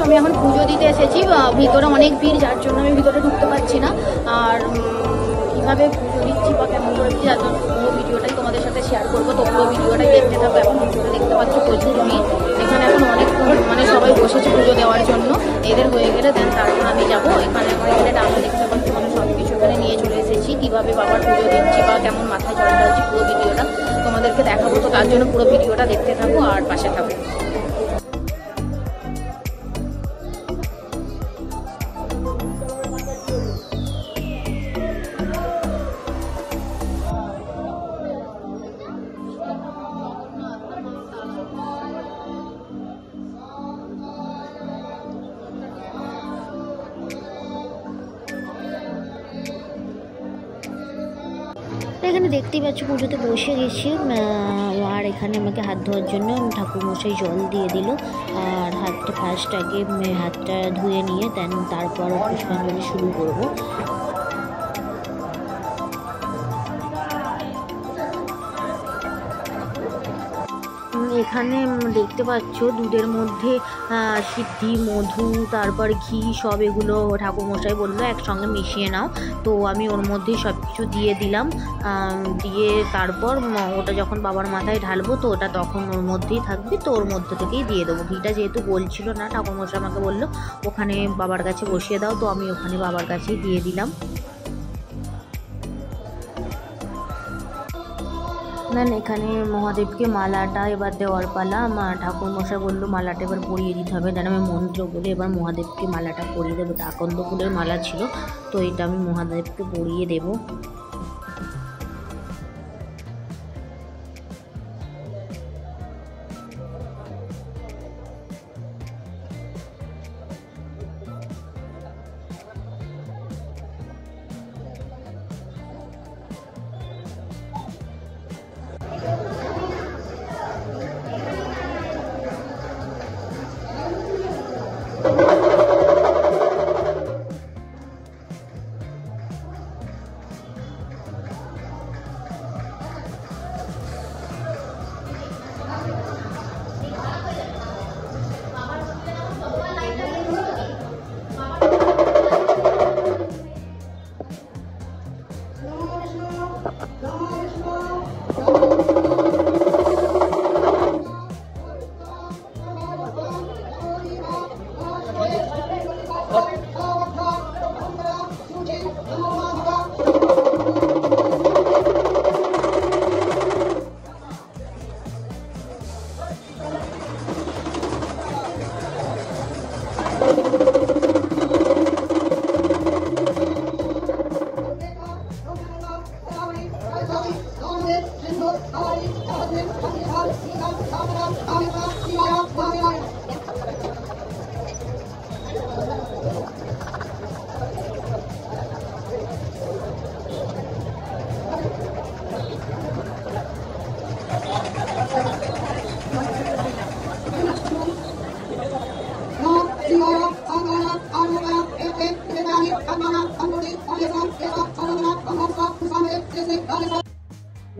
আমি এখন পুজো দিতে এসেছি, ভিতরে অনেক ভিড়, যার জন্য আমি ভিতরে ঢুকতে পারছি না। আর কীভাবে পুজো দিচ্ছি বা কেমন করে দিচ্ছি যার জন্য পুরো ভিডিওটাই তোমাদের সাথে শেয়ার করবো। তো পুরো ভিডিওটাই দেখতে থাকবো। এখন ভিডিওটা দেখতে পাচ্ছ প্রচুর ভিড়, এখানে এখন অনেক মানে সবাই বসেছে পুজো দেওয়ার জন্য। এদের হয়ে গেলে দেন তারপর আমি যাবো। এখানে আমার এখানে ডান্স দেখতে পাচ্ছি, মানে সব কিছু এখানে নিয়ে চলে এসেছি। কীভাবে বাবার পুজো দিচ্ছি বা কেমন মাথায় জল ঢালছি পুরো ভিডিওটা তোমাদেরকে দেখাবো। তো তার জন্য পুরো ভিডিওটা দেখতে থাকবো আর পাশে থাকবো। এখানে দেখতেই পাচ্ছ পুজোতে বসে গেছি। আর এখানে আমাকে হাত ধোয়ার জন্য ঠাকুরমশাই জল দিয়ে দিল। আর হাতটা ফার্স্ট আগে হাতটা ধুয়ে নিয়ে দেন তারপর পুষ্পাঞ্জলি শুরু করবো। এখানে দেখতে পাচ্ছ দুধের মধ্যে সিদ্ধি, মধু, তারপর ঘি সব এগুলো ঠাকুরমশাই বললো একসঙ্গে মিশিয়ে নাও। তো আমি ওর মধ্যেই সব কিছু দিয়ে দিলাম। দিয়ে তারপর ওটা যখন বাবার মাথায় ঢালবো তো ওটা তখন ওর মধ্যেই থাকবে, তো ওর মধ্যে থেকেই দিয়ে দেবো। ঘিটা যেহেতু বলছিল না, ঠাকুরমশাই আমাকে বললো ওখানে বাবার কাছে বসিয়ে দাও, তো আমি ওখানে বাবার কাছেই দিয়ে দিলাম। দেন এখানে মহাদেবকে মালাটা এবার দেওয়ার পালা। ঠাকুরমশাই বললো মালাটা এবার পরিয়ে দিতে হবে। দেন আমি মন্ত্র বলে এবার মহাদেবকে মালাটা পরিয়ে দেবো। এটা আকন্দ ফুলের মালা ছিল, তো এটা আমি মহাদেবকে পরিয়ে দেবো।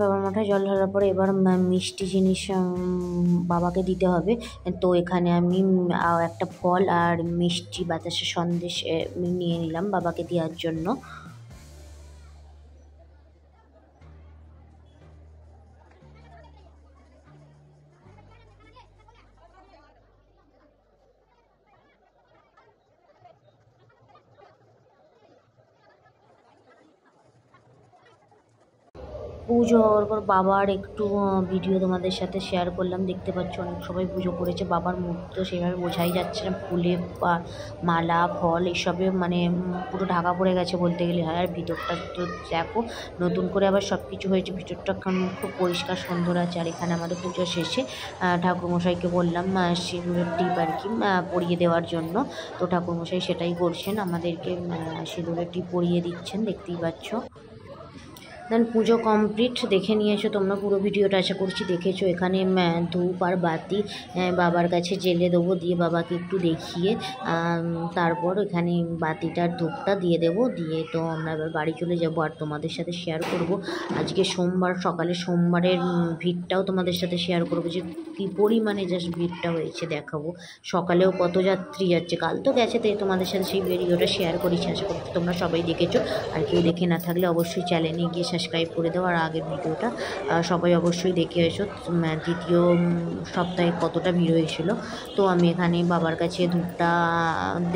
বাবার মাথায় জল ঢালার পরে এবার মিষ্টি জিনিস বাবাকে দিতে হবে। তো এখানে আমি একটা ফল আর মিষ্টি বাতাসের সন্দেশ নিয়ে নিলাম বাবাকে দেওয়ার জন্য। পুজো হওয়ার পর বাবার একটু ভিডিও তোমাদের সাথে শেয়ার করলাম। দেখতে পাচ্ছ অনেক সবাই পুজো করেছে। বাবার মুখ তো সেভাবে বোঝাই যাচ্ছে না, ফুলে মালা ফল এসবে মানে পুরো ঢাকা পড়ে গেছে বলতে গেলে হয়। আর ভিতরটা তো দেখো নতুন করে আবার সব কিছু হয়েছে, ভিতরটা খুব পরিষ্কার সুন্দর আছে। আর এখানে আমাদের পুজো শেষে ঠাকুরমশাইকে বললাম সিঁদুরের টিপ আর কি পরিয়ে দেওয়ার জন্য। তো ঠাকুরমশাই সেটাই করছেন, আমাদেরকে সিঁদুরের টিপ পরিয়ে দিচ্ছেন, দেখতেই পাচ্ছ। দেন পুজো কমপ্লিট, দেখে নিয়েছো তোমরা পুরো ভিডিওটা, আশা করছি দেখেছো। এখানে ধূপ আর বাতি বাবার কাছে জেলে দেবো, দিয়ে বাবাকে একটু দেখিয়ে তারপর এখানে বাতিটার ধূপটা দিয়ে দেবো, দিয়ে তো আমরা এবার বাড়ি চলে যাবো। আর তোমাদের সাথে শেয়ার করব আজকে সোমবার সকালে, সোমবারের ভিড়টাও তোমাদের সাথে শেয়ার করবো যে কী পরিমাণে জাস্ট ভিড়টা হয়েছে দেখাবো। সকালেও কত যাত্রী যাচ্ছে, কাল তো গেছে, তাই তোমাদের সাথে সেই ভিডিওটা শেয়ার করেছি। আশা করছি তোমরা সবাই দেখেছো, আর কেউ দেখে না থাকলে অবশ্যই চ্যানেলে গিয়ে সাবস্ক্রাইব করে দাও। আর আগের ভিডিওটা সবাই অবশ্যই দেখে এসো, দ্বিতীয় সপ্তাহে কতটা ভিড় হয়েছিল। তো আমি এখানে বাবার কাছে ধূপটা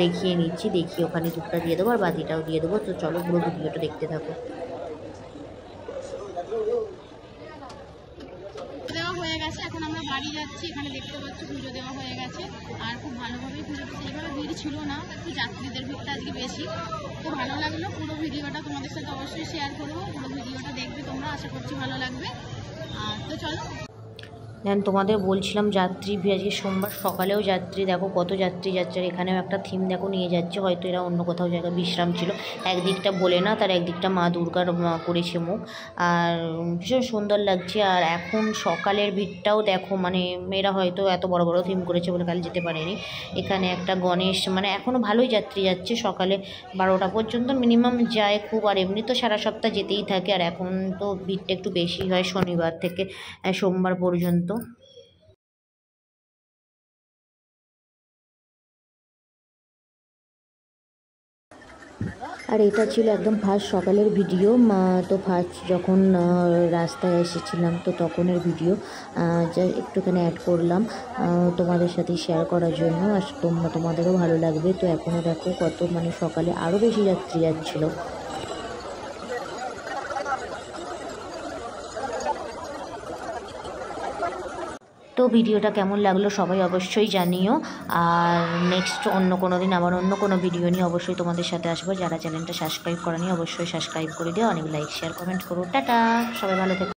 দেখিয়ে নিচ্ছি, দেখিয়ে ওখানে ধূপটা দিয়ে দেবো আর বাতিটাও দিয়ে দেবো। তো চলো পুরো ভিডিওটা দেখতে থাকো। দেওয়া হয়ে গেছে, এখন আমরা বাড়ি যাচ্ছি। এখানে দেখতে পাচ্ছ পুজো দেওয়া হয়ে গেছে, আর খুব ভালোভাবেই পুজো দিচ্ছে। এইভাবে ভিড় ছিল না, একটু যাত্রীদের ভিড়টা আজকে বেশি। তো ভালো লাগলো, পুরো ভিডিওটা তোমাদের সাথে অবশ্যই শেয়ার করবো। পুরো ভিডিওটা দেখবে তোমরা, আশা করছি ভালো লাগবে। তো চলো। দেন তোমাদের বলছিলাম যাত্রী ভিড়, আজকে সোমবার সকালেও যাত্রী দেখো কত যাত্রী যাচ্ছে। আর এখানেও একটা থিম দেখো নিয়ে যাচ্ছে, হয়তো এরা অন্য কোথাও জায়গায় বিশ্রাম ছিল। একদিকটা বলে না, তার একদিকটা মা দুর্গার করেছে মুখ, আর ভীষণ সুন্দর লাগছে। আর এখন সকালের ভিড়টাও দেখো, মানে মেয়েরা হয়তো এত বড় বড় থিম করেছে বলে কাল যেতে পারেনি। এখানে একটা গণেশ, মানে এখনও ভালোই যাত্রী যাচ্ছে, সকালে 12টা পর্যন্ত মিনিমাম যায় খুব। আর এমনি তো সারা সপ্তাহ যেতেই থাকে, আর এখন তো ভিড়টা একটু বেশি হয় শনিবার থেকে সোমবার পর্যন্ত। আর এটা ছিল একদম ফার্স্ট সকালের ভিডিও। তো ফার্স্ট যখন রাস্তায় এসেছিলাম তো তখনের ভিডিও যা একটুখানি অ্যাড করলাম তোমাদের সাথে শেয়ার করার জন্য। আর তোমাদেরও ভালো লাগবে। তো এখনও দেখো কত, মানে সকালে আরও বেশি যাত্রী যাচ্ছিলো। তো ভিডিওটা কেমন লাগলো সবাই অবশ্যই জানিও। আর নেক্সট অন্য কোনো দিন আবার অন্য কোনো ভিডিও নিয়ে অবশ্যই তোমাদের সাথে আসবো। যারা চ্যানেলটা সাবস্ক্রাইব করেনি অবশ্যই সাবস্ক্রাইব করে দিও, অনেক লাইক শেয়ার কমেন্ট করো। টাটা, সবাই ভালো থেকো।